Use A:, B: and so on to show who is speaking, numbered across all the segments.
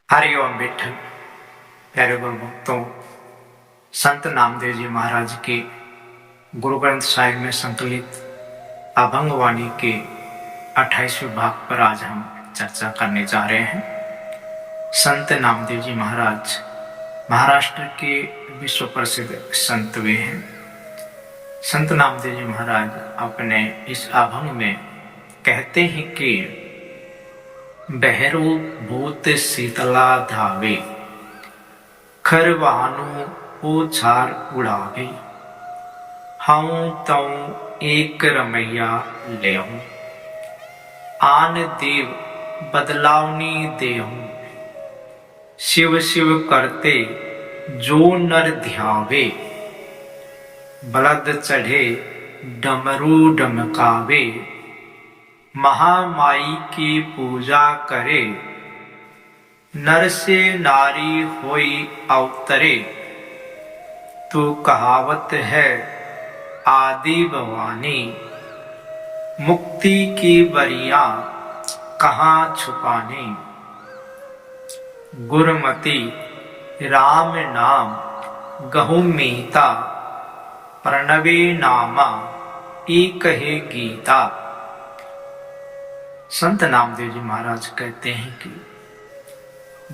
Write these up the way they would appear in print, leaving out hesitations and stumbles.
A: हरिओम विठल। प्यारे गुरु भक्तों, संत नामदेव जी महाराज के गुरु ग्रंथ साहिब में संकलित अभंग वाणी के 28वें भाग पर आज हम चर्चा करने जा रहे हैं। संत नामदेव जी महाराज महाराष्ट्र के विश्व प्रसिद्ध संत वे हैं। संत नामदेव जी महाराज अपने इस अभंग में कहते हैं कि बहरू भूत शीतला धावे, खरवानु ओछार उड़ावे, हऊँ तऊ एक रमैया लेहूं, आन देव बदलावनी देहूं, शिव शिव करते जो नर ध्यावे, बलद चढ़े डमरू डमकावे, महामाई की पूजा करे, नर से नारी होई अवतरे, तू कहावत है आदि भवानी, मुक्ति की बरिया कहाँ छुपाने, गुरमति राम नाम गहु मीता, प्रणवे नामा एक है गीता। संत नामदेव जी महाराज कहते हैं कि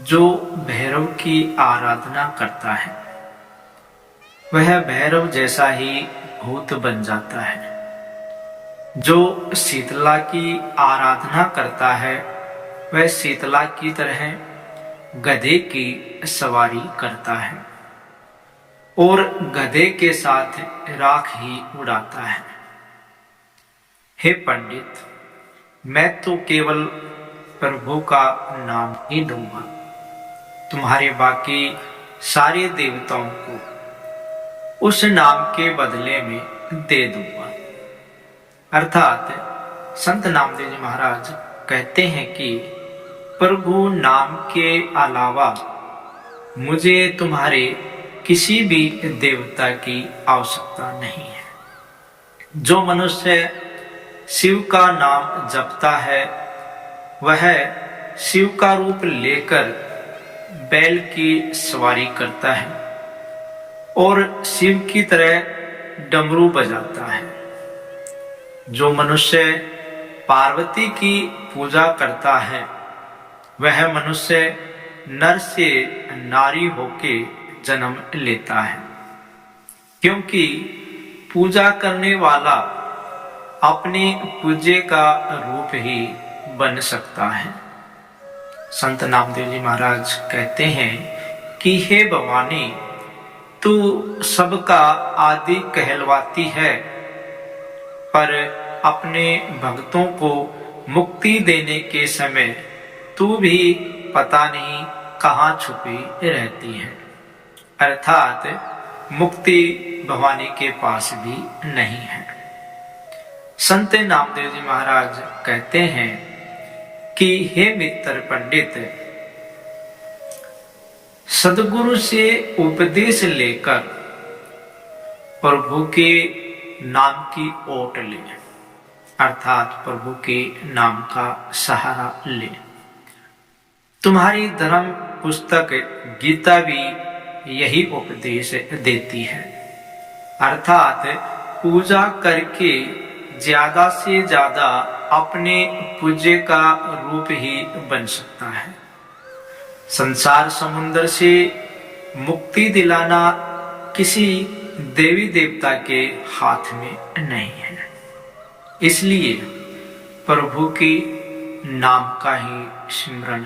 A: जो भैरव की आराधना करता है वह भैरव जैसा ही भूत बन जाता है। जो शीतला की आराधना करता है वह शीतला की तरह गधे की सवारी करता है और गधे के साथ राख ही उड़ाता है। हे पंडित, मैं तो केवल प्रभु का नाम ही दूंगा, तुम्हारे बाकी सारे देवताओं को उस नाम के बदले में दे दूंगा। अर्थात संत नामदेव जी महाराज कहते हैं कि प्रभु नाम के अलावा मुझे तुम्हारे किसी भी देवता की आवश्यकता नहीं है। जो मनुष्य शिव का नाम जपता है वह शिव का रूप लेकर बैल की सवारी करता है और शिव की तरह डमरू बजाता है। जो मनुष्य पार्वती की पूजा करता है वह मनुष्य नर से नारी होके जन्म लेता है, क्योंकि पूजा करने वाला अपने पूज्य का रूप ही बन सकता है। संत नामदेव जी महाराज कहते हैं कि हे भवानी, तू सबका आदि कहलवाती है, पर अपने भक्तों को मुक्ति देने के समय तू भी पता नहीं कहाँ छुपी रहती है। अर्थात मुक्ति भवानी के पास भी नहीं है। संत नामदेव जी महाराज कहते हैं कि हे मित्र पंडित, सदगुरु से उपदेश लेकर प्रभु के नाम की ओट ले, अर्थात प्रभु के नाम का सहारा ले। तुम्हारी धर्म पुस्तक गीता भी यही उपदेश देती है, अर्थात पूजा करके ज्यादा से ज्यादा अपने पूज्य का रूप ही बन सकता है। संसार समुद्र से मुक्ति दिलाना किसी देवी देवता के हाथ में नहीं है, इसलिए प्रभु के नाम का ही स्मरण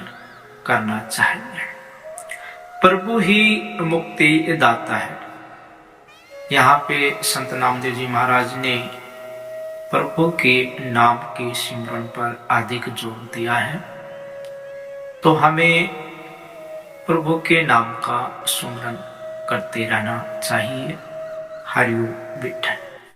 A: करना चाहिए। प्रभु ही मुक्ति दाता है। यहाँ पे संत नामदेव जी महाराज ने प्रभु के नाम के सिमरन पर अधिक जोर दिया है, तो हमें प्रभु के नाम का स्मरण करते रहना चाहिए। हरिओम विठल।